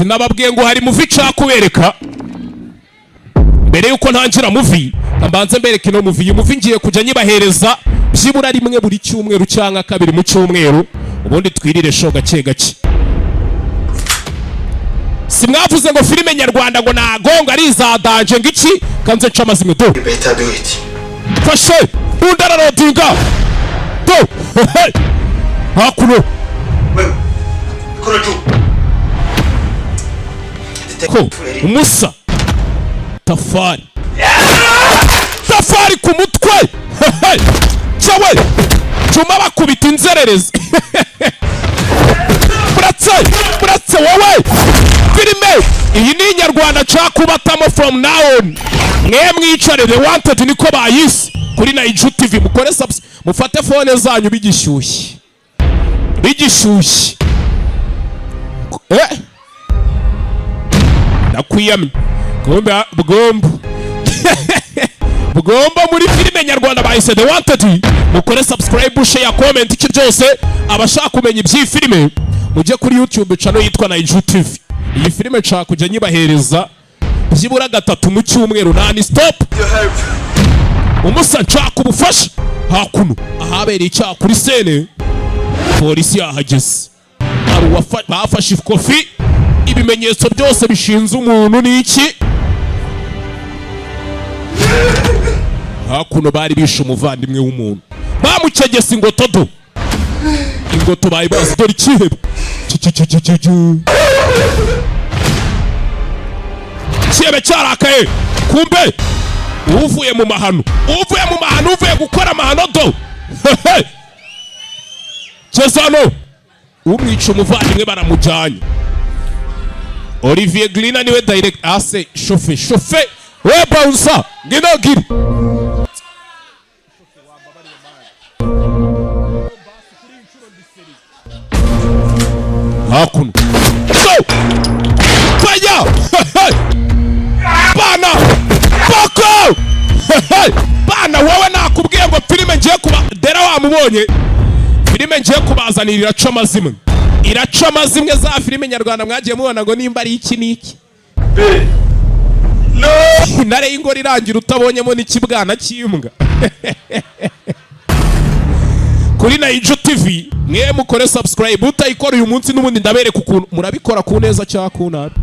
sinababwiye ngo hari muvi cakubereka mbere yuko ntangira muvi mbanze mbereka ino muvi. Iyi muvi ngiye kujya nyibahereza byibura rimwe buri cyumweru cyangwa kabiri mu cyumweru, ubundi twirire show gake gake. Simwavuze ngo filime nyarwanda ngo nagonga ari izadanje ngiki kanze nca amazimwe do fashe undararodinga do hakuno ko umusa tafari ku mutwe cyawe cuma bakubita inzererezi buratse wowe filime iyi ni nyarwanda cakubatamo from now on. Mwe mwicare The Wanted niko bayise kuri Naiju TV. Mukore mufate phone zanyu bigishyushye nakwiyamye bugomba muri filime nyarwanda bayise The Wanted. Mukore subscribe, share, comment iki byose. Abashaka kumenya ibyi filime mujye kuri YouTube channel yitwa Naiju TV. Iyi filime nshaka kujya nyibahereza byibura gatatu mu cyumweru nani stop. Umusa nshaka ubufasha hakuno ahabereye icyaha kuri sene polisi yahageze bafashe kofi ibimenyetso byose bishinze umuntu n'iki hakuno bari bishe umuvandimwe w'umuntu bamucegese ingoto bayi bazi dore ikihebe cyebe cyarakaye kumbe uvuye mu mahano uvuye gukora amahano do Cezano umwica umuvandimwe baramujyanye. Olivier Glina niwe direct ase shofe we bouncer ngino giri hakuno faya bana boko bana wowe nakubwiye ngo filime ngiye kuba dera wamubonye filime ngiye kubazanira iraca amazimwe za filime nyarwanda mwagiye mubona ngo nimba ari iki niki no nare ingori irangira utabonyemo n'ikibwana cy'imbwa kuri Naiju TV. Mwe mukore subscribe, utayikora uyu munsi n'ubundi ndabereka ukuntu murabikora ku neza cyangwa ku nabi.